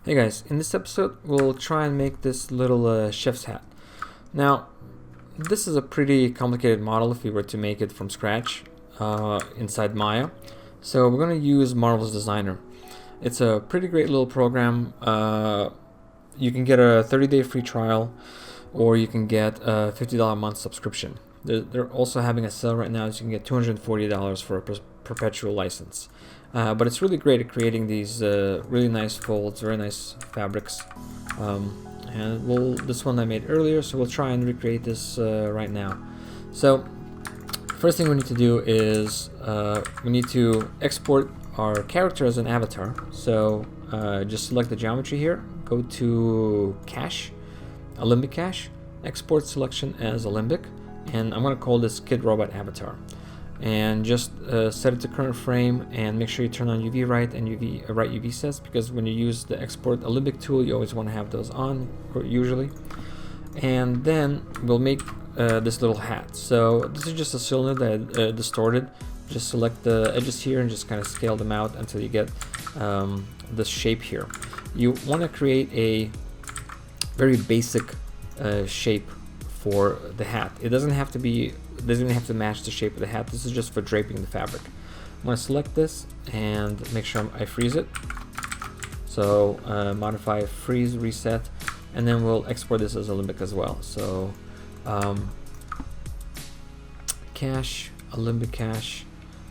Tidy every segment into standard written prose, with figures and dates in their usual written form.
Hey guys, in this episode we'll try and make this little chef's hat. Now, this is a pretty complicated model if we were to make it from scratch inside Maya. So we're going to use Marvel's Designer. It's a pretty great little program. You can get a 30-day free trial, or you can get a $50 a month subscription. They're also having a sale right now, so you can get $240 for a perpetual license. But it's really great at creating these really nice folds, very nice fabrics. And this one I made earlier, so we'll try and recreate this right now. So first thing we need to do is we need to export our character as an avatar. So just select the geometry here, go to Cache, Alembic Cache, export selection as Alembic, and I'm going to call this Kid Robot Avatar. And just set it to current frame, and make sure you turn on UV right and UV right UV sets, because when you use the export Alembic tool you always want to have those on usually. And then we'll make this little hat. So this is just a cylinder that I distorted. Just select the edges here and just kind of scale them out until you get this shape here. You want to create a very basic shape for the hat. It doesn't have to match the shape of the hat. This is just for draping the fabric. I'm going to select this and make sure I freeze it. So modify, freeze, reset, and then we'll export this as Alembic as well. So Cache, Alembic Cache,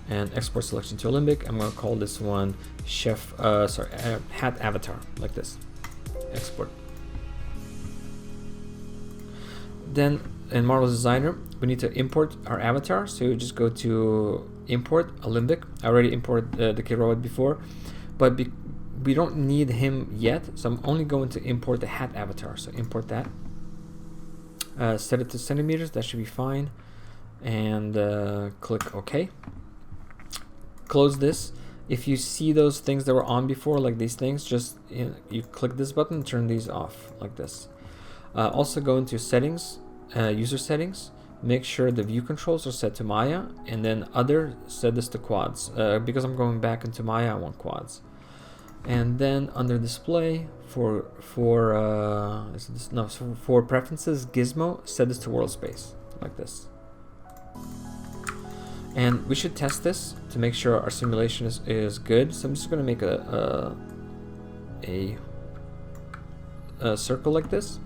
and export selection to Alembic. I'm going to call this one Hat Avatar, like this. Export. Then in Marvel's Designer, we need to import our avatar. So you just go to import Alembic. I already imported the Kid Robot before, but we don't need him yet. So I'm only going to import the hat avatar. So import that. Set it to centimeters. That should be fine. And click OK. Close this. If you see those things that were on before, like these things, just you click this button, turn these off like this. Also go into settings, user settings, make sure the view controls are set to Maya, and then other, set this to quads. Because I'm going back into Maya, I want quads. And then under display for preferences, gizmo, set this to world space like this. And we should test this to make sure our simulation is good. So I'm just going to make a circle like this.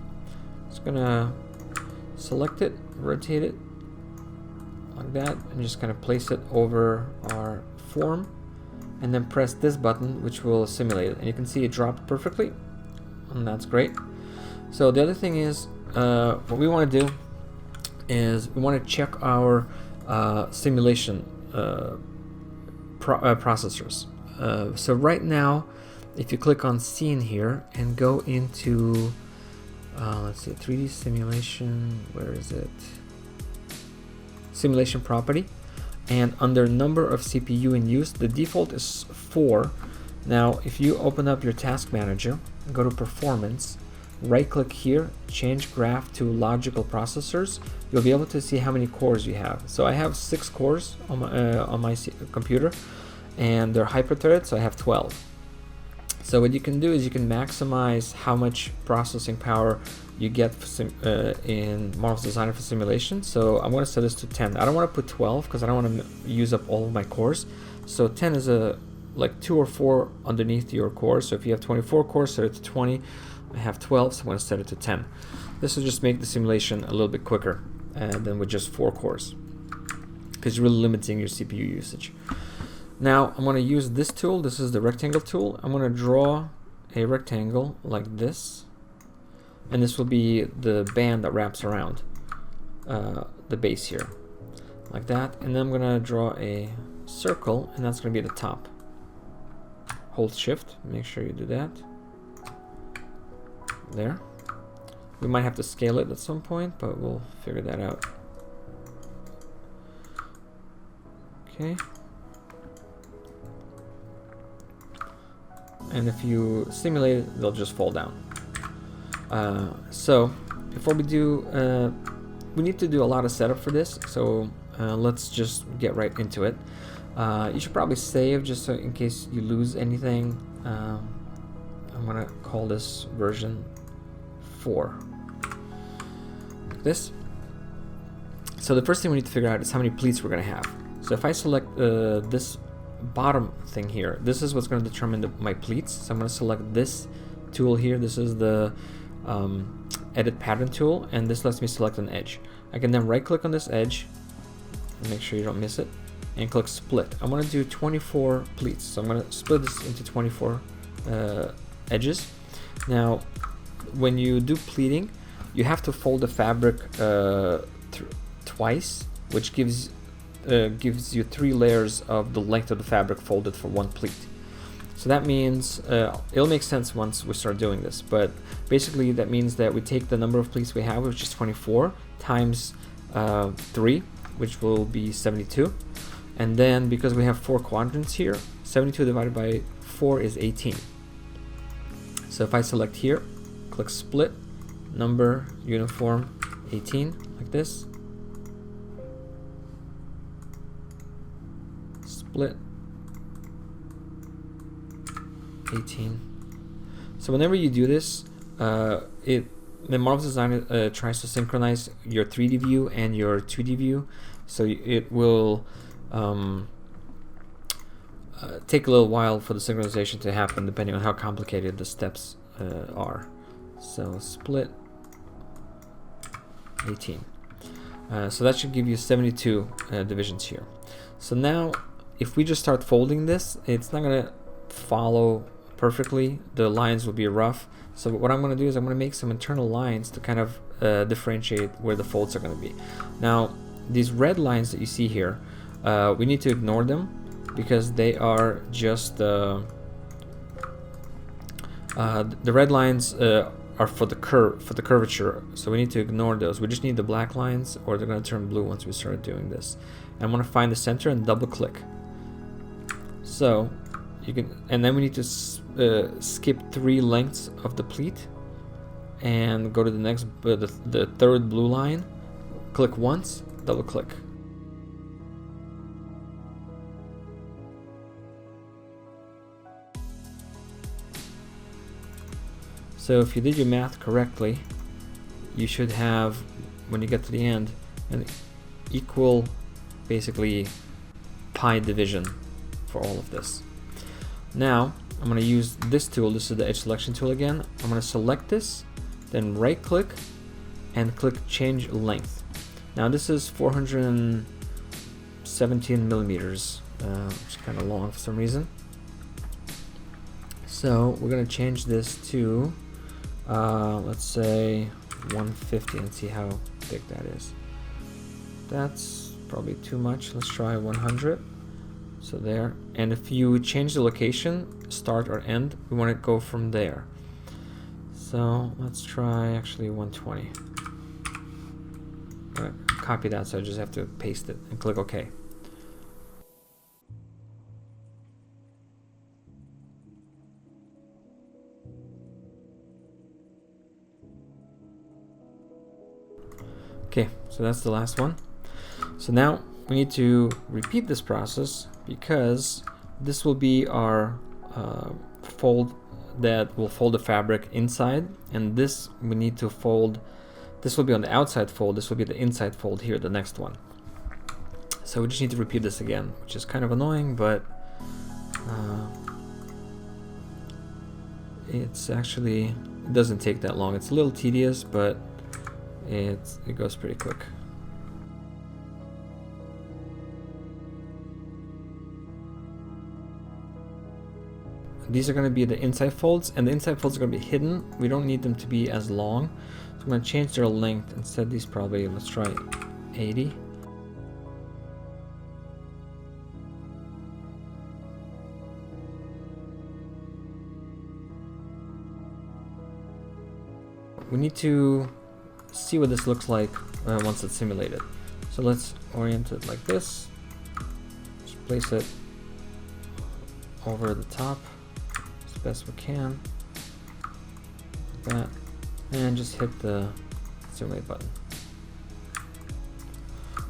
Just gonna select it, rotate it like that, and just kind of place it over our form, and then press this button, which will simulate it. And you can see it dropped perfectly, and that's great. So the other thing is, what we want to do is we want to check our simulation processors. So right now, if you click on Scene here and go into let's see, 3D simulation, where is it? Simulation property, and under number of CPU in use, the default is 4. Now if you open up your task manager and go to performance, right click here, change graph to logical processors, you'll be able to see how many cores you have. So I have 6 cores on my computer, and they're hyper-threaded, so I have 12. So what you can do is you can maximize how much processing power you get in Marvel's Designer for simulation. So I'm going to set this to 10. I don't want to put 12 because I don't want to use up all of my cores. So 10 is like 2 or 4 underneath your cores. So if you have 24 cores, set it to 20. I have 12, so I'm going to set it to 10. This will just make the simulation a little bit quicker than with just 4 cores, because you're really limiting your CPU usage. Now I'm going to use this tool. This is the rectangle tool. I'm going to draw a rectangle like this, and this will be the band that wraps around the base here, like that. And then I'm going to draw a circle, and that's going to be the top. Hold Shift, make sure you do that. There. We might have to scale it at some point, but we'll figure that out. Okay. And if you simulate it, they'll just fall down. So before we do, we need to do a lot of setup for this. So let's just get right into it. You should probably save just so in case you lose anything. I'm gonna call this version 4, like this. So the first thing we need to figure out is how many pleats we're gonna have. So if I select this bottom thing here, this is what's going to determine my pleats. So I'm going to select this tool here. This is the edit pattern tool, and this lets me select an edge. I can then right click on this edge and make sure you don't miss it, and click split. I'm going to do 24 pleats, so I'm going to split this into 24 edges. Now when you do pleating, you have to fold the fabric twice, which gives you 3 layers of the length of the fabric folded for one pleat. So that means it'll make sense once we start doing this, but basically that means that we take the number of pleats we have, which is 24, times 3, which will be 72, and then because we have 4 quadrants here, 72 divided by 4 is 18. So if I select here, click split, number, uniform, 18, like this, split, 18. So whenever you do this, the Marvelous Designer tries to synchronize your 3D view and your 2D view, so it will take a little while for the synchronization to happen depending on how complicated the steps are. So split, 18. So that should give you 72 divisions here. So now if we just start folding this, it's not going to follow perfectly. The lines will be rough. So what I'm going to do is I'm going to make some internal lines to kind of differentiate where the folds are going to be. Now, these red lines that you see here, we need to ignore them because they are just the red lines are for the curvature. So we need to ignore those. We just need the black lines, or they're going to turn blue once we start doing this. And I'm going to find the center and double click. So you can, and then we need to skip 3 lengths of the pleat and go to the next, the third blue line. Click once, double click. So if you did your math correctly, you should have, when you get to the end, an equal, basically, pi division for all of this. Now I'm going to use this tool. This is the edge selection tool again. I'm going to select this, then right click and click change length. Now this is 417 millimeters, which is kind of long for some reason. So we're going to change this to let's say 150 and see how big that is. That's probably too much. Let's try 100. So there, and if you change the location, start or end, we want to go from there. So let's try actually 120. I'm gonna copy that, so I just have to paste it and click OK. Okay, so that's the last one. So now we need to repeat this process because this will be our fold that will fold the fabric inside, and this we need to fold. This will be on the outside fold. This will be the inside fold here, the next one. So we just need to repeat this again, which is kind of annoying, but it's actually, it doesn't take that long. It's a little tedious, but it goes pretty quick. These are going to be the inside folds, and the inside folds are going to be hidden. We don't need them to be as long. So I'm going to change their length. Instead, these probably, let's try 80. We need to see what this looks like once it's simulated. So let's orient it like this. Just place it over the top as best we can, like that, and just hit the simulate button.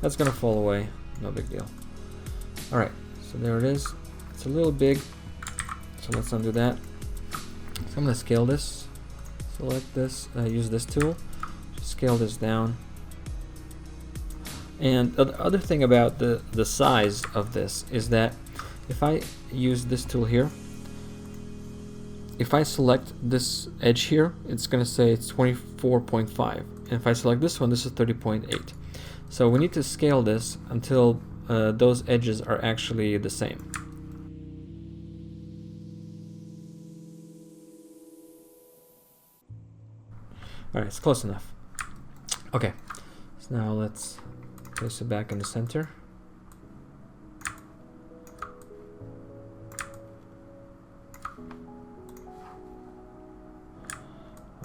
That's gonna fall away, no big deal. Alright, so there it is. It's a little big, so let's undo that. So I'm going to scale this, select this, use this tool, scale this down. And the other thing about the size of this is that if I use this tool here, if I select this edge here, it's going to say it's 24.5. And if I select this one, this is 30.8. So we need to scale this until those edges are actually the same. Alright, it's close enough. Okay, so now let's place it back in the center.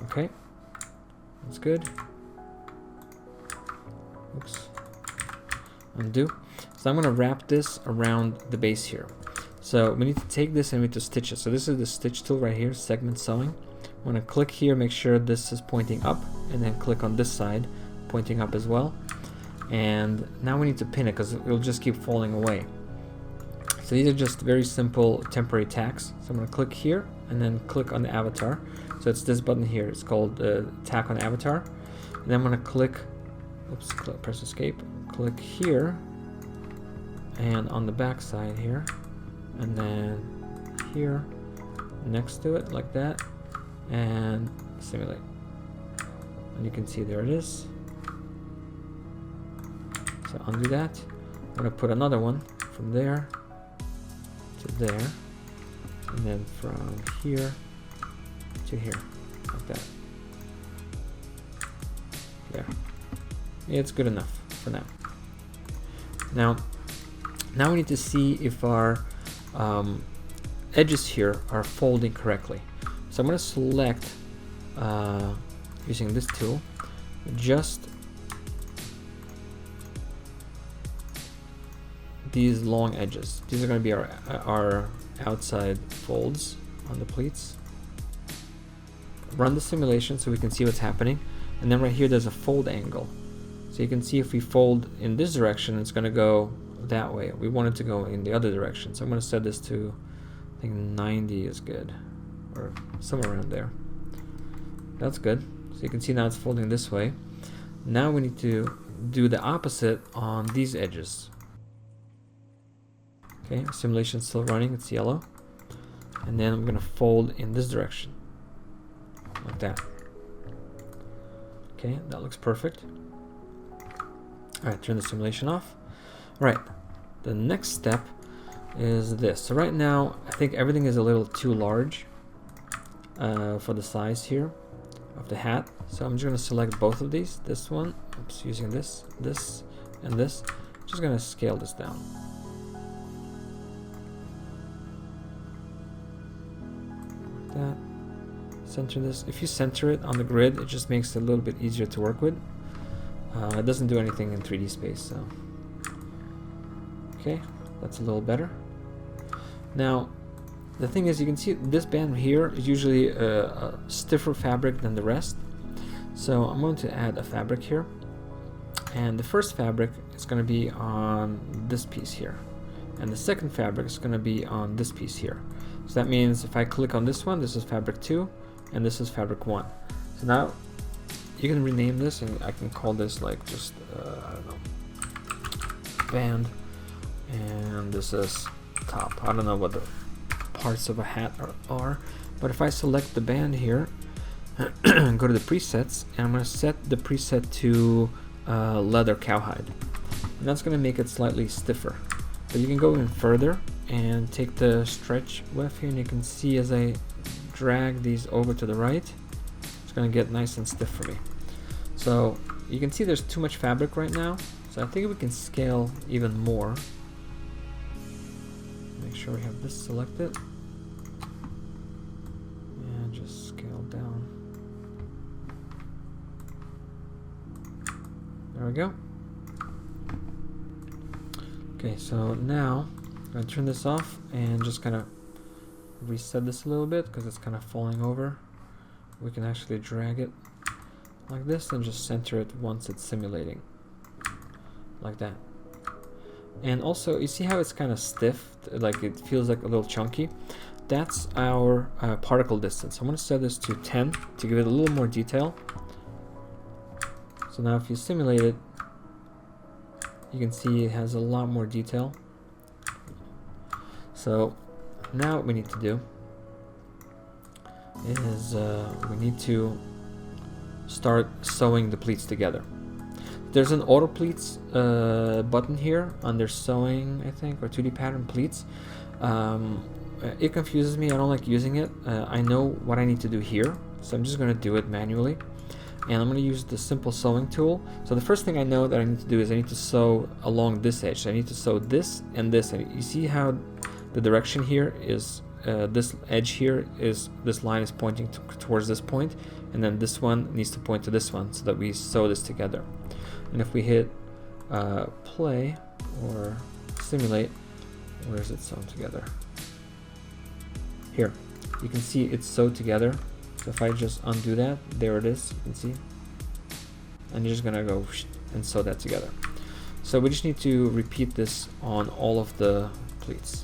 Okay, that's good. Oops. Undo. So I'm going to wrap this around the base here. So we need to take this and we need to stitch it. So this is the stitch tool right here, segment sewing. I'm going to click here, make sure this is pointing up, and then click on this side, pointing up as well. And now we need to pin it because it'll just keep falling away. So these are just very simple temporary tacks. So I'm going to click here and then click on the avatar. So it's this button here. It's called tack on avatar. And then I'm going to click, oops, press escape, click here and on the back side here, and then here next to it like that, and simulate. And you can see there it is. So undo that. I'm going to put another one from there to there, and then from here to here, like that. There. Yeah, it's good enough for now. Now we need to see if our edges here are folding correctly. So I'm going to select, using this tool, just these long edges. These are going to be our outside folds on the pleats. Run the simulation so we can see what's happening. And then right here there's a fold angle. So you can see if we fold in this direction, it's going to go that way. We want it to go in the other direction. So I'm going to set this to, I think 90 is good, or somewhere around there. That's good. So you can see now it's folding this way. Now we need to do the opposite on these edges. Okay, simulation's still running, it's yellow. And then I'm going to fold in this direction, like that. Okay, that looks perfect. Alright, turn the simulation off. Alright, the next step is this. So right now, I think everything is a little too large for the size here of the hat. So I'm just going to select both of these. This one, oops, using this, and this. Just going to scale this down. Like that. Center this. If you center it on the grid, it just makes it a little bit easier to work with. It doesn't do anything in 3D space, so okay, that's a little better. Now the thing is, you can see this band here is usually a stiffer fabric than the rest, so I'm going to add a fabric here, and the first fabric is going to be on this piece here, and the second fabric is going to be on this piece here. So that means if I click on this one, this is fabric 2 and this is fabric 1. So now you can rename this, and I can call this like just I don't know, band, and this is top. I don't know what the parts of a hat are, but if I select the band here and go to the presets, and I'm going to set the preset to leather cowhide, and that's going to make it slightly stiffer. But you can go even further and take the stretch weft here, and you can see as I drag these over to the right, it's going to get nice and stiff for me. So you can see there's too much fabric right now, so I think we can scale even more. Make sure we have this selected, and just scale down. There we go. Okay, so now I'm going to turn this off and just kind of reset this a little bit because it's kind of falling over. We can actually drag it like this and just center it once it's simulating, like that. And also, you see how it's kind of stiff, like it feels like a little chunky? that's our particle distance. I'm going to set this to 10 to give it a little more detail. So now if you simulate it, you can see it has a lot more detail. So now what we need to do is we need to start sewing the pleats together. There's an auto pleats button here under sewing, I think, or 2D pattern pleats. It confuses me. I don't like using it. I know what I need to do here, so I'm just going to do it manually. And I'm going to use the simple sewing tool. So the first thing I know that I need to do is I need to sew along this edge. So I need to sew this and this. And you see how the direction here is, this edge here is, this line is pointing towards this point, and then this one needs to point to this one so that we sew this together. And if we hit play or simulate, where is it sewn together? Here, you can see it's sewed together. So if I just undo that, there it is, you can see. And you're just gonna go and sew that together. So we just need to repeat this on all of the pleats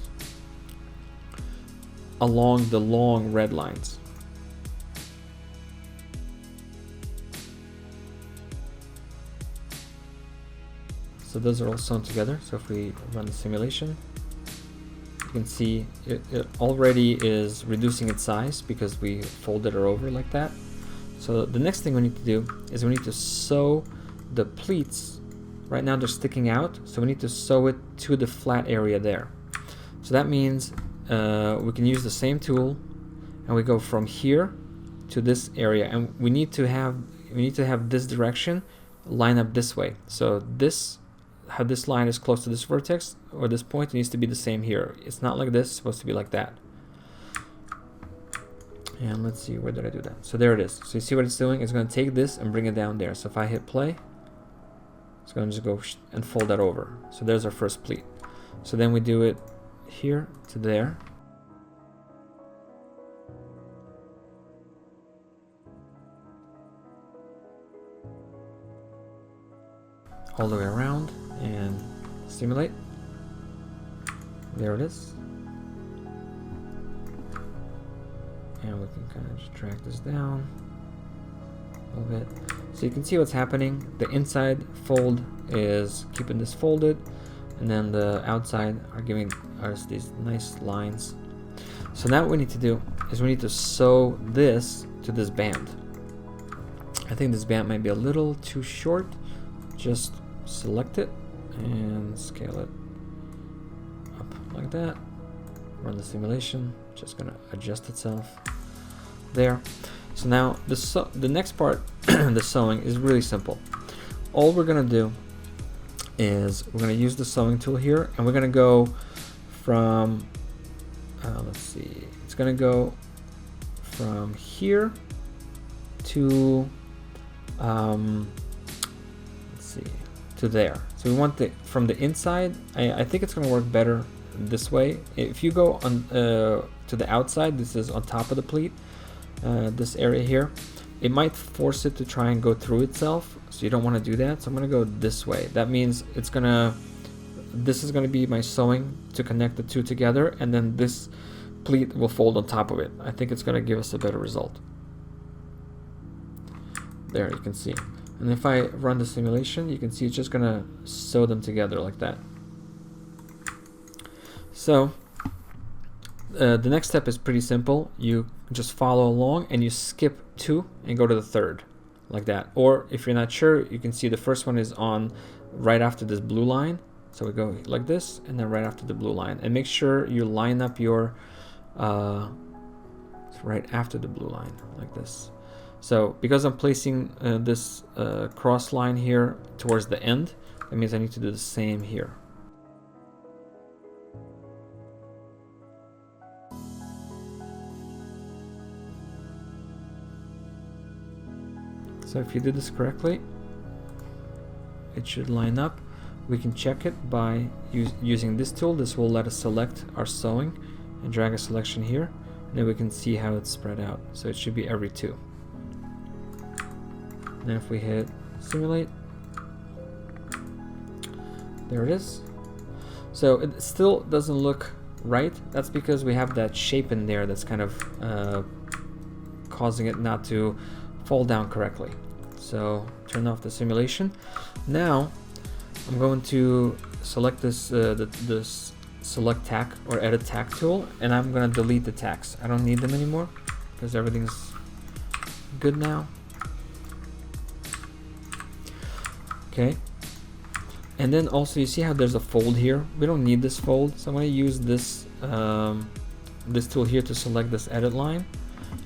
along the long red lines. So those are all sewn together. So if we run the simulation, you can see it already is reducing its size because we folded her over like that. So the next thing we need to do is we need to sew the pleats. Right now they're sticking out, so we need to sew it to the flat area there. So that means we can use the same tool, and we go from here to this area, and we need to have this direction line up this way. So this, how this line is close to this vertex or this point, it needs to be the same here. It's not like this, it's supposed to be like that. And let's see, where did I do that? So there it is. So you see what it's doing? It's going to take this and bring it down there. So if I hit play, it's going to just go and fold that over. So there's our first pleat. So then we do it here to there. All the way around and simulate. There it is. And we can kind of just drag this down a little bit. So you can see what's happening. The inside fold is keeping this folded, and then the outside are giving us these nice lines. So now what we need to do is we need to sew this to this band. I think this band might be a little too short. Just select it and scale it up like that. Run the simulation, just gonna adjust itself there. So now the next part, the sewing, is really simple. All we're gonna do is we're gonna use the sewing tool here, and we're gonna go from let's see, it's gonna go from here to let's see, to there. So we want the from the inside. I think it's gonna work better this way. If you go on to the outside, this is on top of the pleat, this area here, it might force it to try and go through itself, so you don't want to do that. So I'm going to go this way. That means it's gonna, this is going to be my sewing to connect the two together, and then this pleat will fold on top of it. I think it's going to give us a better result. There, you can see. And if I run the simulation, you can see it's just going to sew them together like that. So the next step is pretty simple. You just follow along and you skip 2 and go to the third, like that. Or if you're not sure, you can see the first one is on right after this blue line. So we go like this, and then right after the blue line. And make sure you line up your right after the blue line, like this. So because I'm placing this cross line here towards the end, that means I need to do the same here. So if you did this correctly, it should line up. We can check it by using this tool. This will let us select our sewing and drag a selection here, and then we can see how it's spread out. So it should be every 2. And if we hit simulate, there it is. So it still doesn't look right, that's because we have that shape in there that's kind of causing it not to fall down correctly. So turn off the simulation. Now I'm going to select this this select tack or edit tack tool, and I'm going to delete the tacks. I don't need them anymore because everything's good now. Okay, and then also you see how there's a fold here. We don't need this fold, so I'm going to use this this tool here to select this edit line.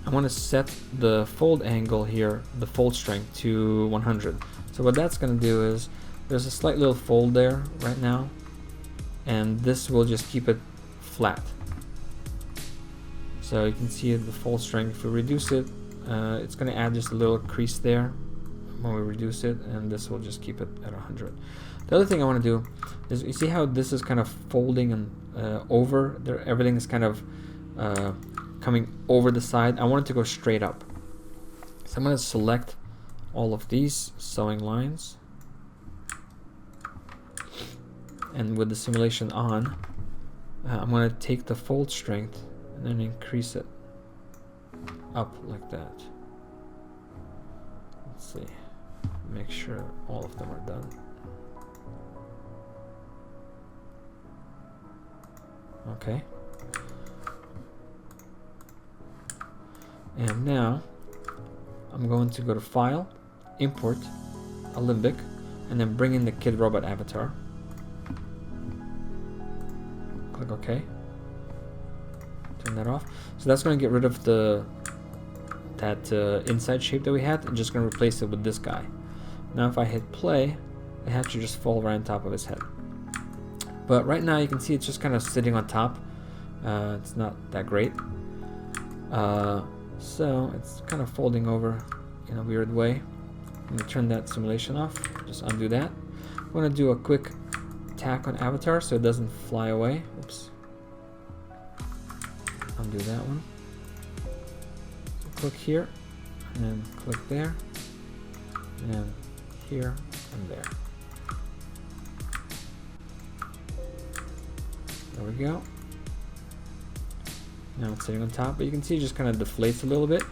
I want to set the fold angle here, the fold strength, to 100. So what that's going to do is there's a slight little fold there right now, and this will just keep it flat. So you can see the fold strength. If we reduce it, it's going to add just a little crease there when we reduce it, and this will just keep it at 100. The other thing I want to do is, you see how this is kind of folding and over there, everything is kind of coming over the side. I want it to go straight up. So I'm going to select all of these sewing lines, and with the simulation on, I'm going to take the fold strength and then increase it up like that. Let's see, make sure all of them are done. Okay. And now I'm going to go to File, Import, Alembic, and then bring in the Kid Robot avatar. Click OK. Turn that off. So that's going to get rid of that inside shape that we had, and just going to replace it with this guy. Now if I hit play, the hat should just fall right on top of his head. But right now you can see it's just kind of sitting on top. It's not that great. So it's kind of folding over in a weird way. I'm going to turn that simulation off. Just undo that. I'm going to do a quick tack on avatar so it doesn't fly away. Oops. Undo that one. So click here, and then click there, and then here and there. There we go. Now it's sitting on top, but you can see it just kind of deflates a little bit.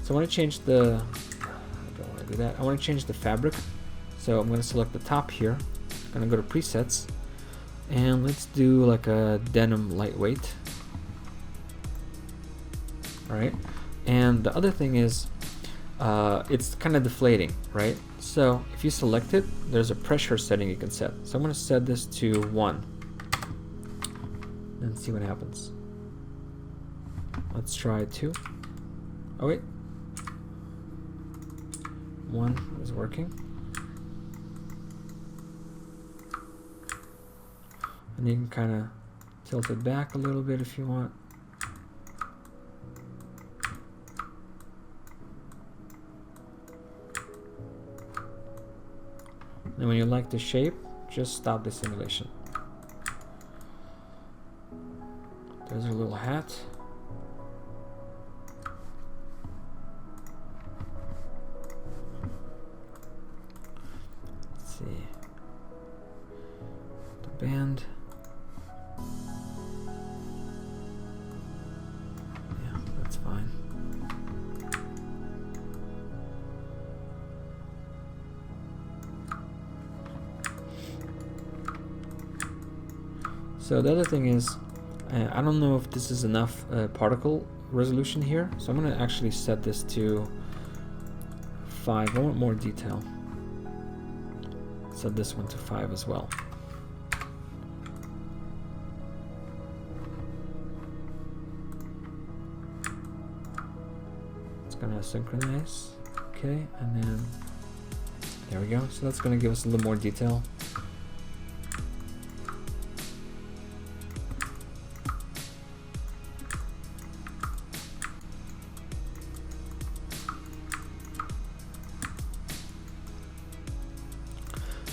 So I want to change the, I don't want to do that. I want to change the fabric. So I'm going to select the top here. I'm going to go to presets, and let's do like a denim lightweight. All right. And the other thing is, it's kind of deflating, right? So if you select it, there's a pressure setting you can set. So I'm going to set this to 1 and see what happens. Let's try 2. Oh wait, 1 is working. And you can kind of tilt it back a little bit if you want. And when you like the shape, just stop the simulation. There's a little hat. Let's see. The band. Yeah, that's fine. So the other thing is, I don't know if this is enough particle resolution here, so I'm going to actually set this to 5. I want more detail. Set this one to 5 as well. It's going to synchronize. Okay, and then there we go. So that's going to give us a little more detail.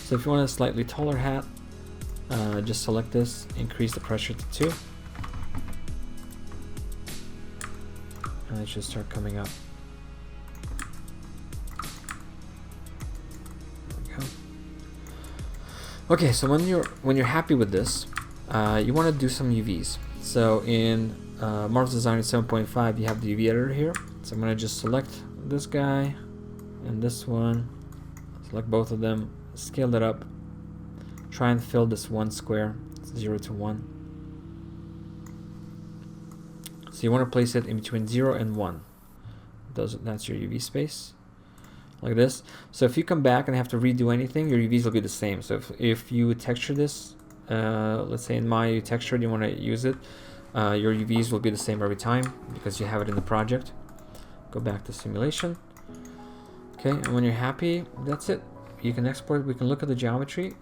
So if you want a slightly taller hat, just select this, increase the pressure to 2, and it should start coming up. There we go. Okay, so when you're happy with this, you want to do some UVs. So in Marvel's Designer 7.5, you have the UV editor here. So I'm gonna just select this guy and this one, select both of them, scale that up, try and fill this one square, 0 to 1. So you want to place it in between 0 and 1. That's your UV space, like this. So if you come back and have to redo anything, your UVs will be the same. So if you texture this, let's say in Maya you textured, you want to use it, your UVs will be the same every time because you have it in the project. Go back to simulation. Okay, and when you're happy, that's it. You can export it. We can look at the geometry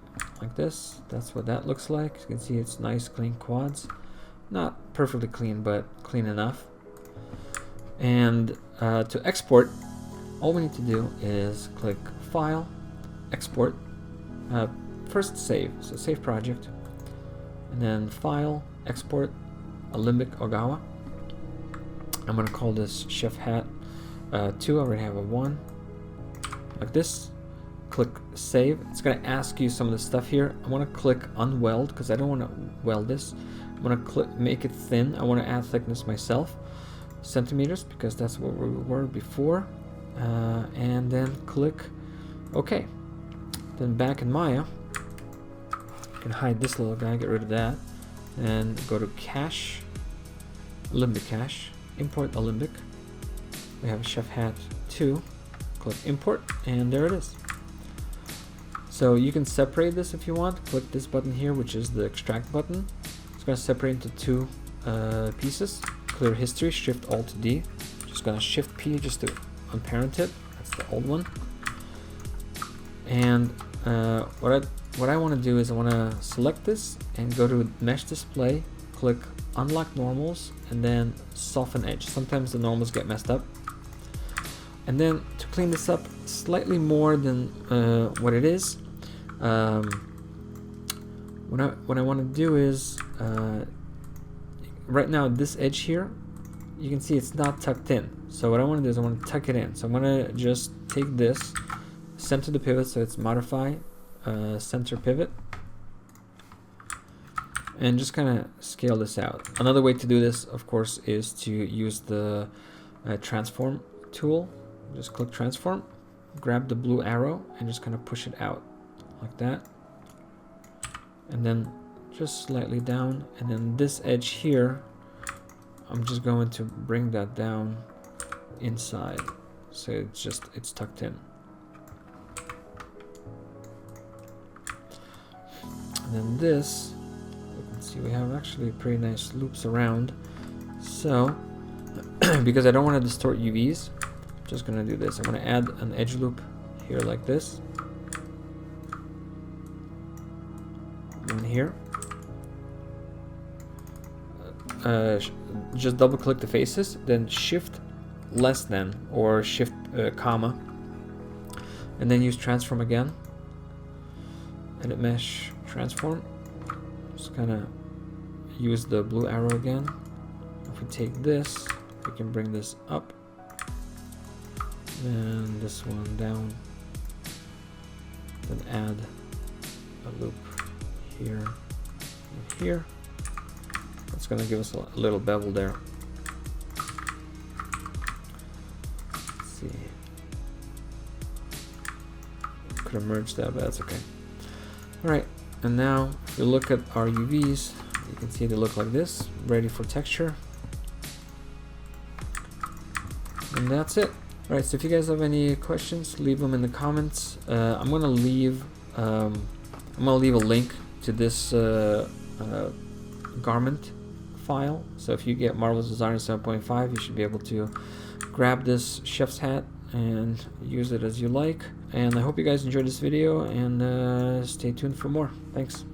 like this. That's what that looks like. You can see it's nice, clean quads. Not perfectly clean, but clean enough. And to export, all we need to do is click File, Export. First Save, so Save Project. And then File, Export, Alembic Ogawa. I'm going to call this Chef Hat 2. I already have a 1. Like this. Click Save. It's going to ask you some of the stuff here. I want to click Unweld because I don't want to weld this. I'm going to make it thin. I want to add thickness myself. Centimeters, because that's what we were before. And then click OK. Then back in Maya, you can hide this little guy, get rid of that. And go to Cache, Alembic Cache, Import Alembic. We have a Chef Hat 2. Click Import, and there it is. So you can separate this if you want. Click this button here, which is the Extract button. It's going to separate into 2 pieces. Clear history, Shift Alt D. Just going to Shift P just to unparent it. That's the old one. And what I want to do is I want to select this and go to Mesh Display. Click Unlock Normals and then Soften Edge. Sometimes the normals get messed up. And then to clean this up slightly more than what it is, what I want to do is right now this edge here, you can see it's not tucked in. So what I want to do is I want to tuck it in. So I'm going to just take this, center the pivot, so it's modify center pivot, and just kind of scale this out. Another way to do this, of course, is to use the transform tool. Just click transform, grab the blue arrow, and just kind of push it out like that. And then just slightly down. And then this edge here, I'm just going to bring that down inside. So it's tucked in. And then this, you can see we have actually pretty nice loops around. So, because I don't want to distort UVs, just gonna do this. I'm gonna add an edge loop here like this. One here. Just double click the faces, then Shift less than or Shift comma, and then use transform again. Edit mesh transform. Just kind of use the blue arrow again. If we take this, we can bring this up. And this one down, then add a loop here and here. That's going to give us a little bevel there. Let's see. Could have merged that, but that's okay. Alright, and now if you look at our UVs, you can see they look like this, ready for texture. And that's it. Alright, so if you guys have any questions, leave them in the comments. I'm gonna leave a link to this garment file. So if you get Marvel's Designer 7.5, you should be able to grab this chef's hat and use it as you like. And I hope you guys enjoyed this video, and stay tuned for more. Thanks.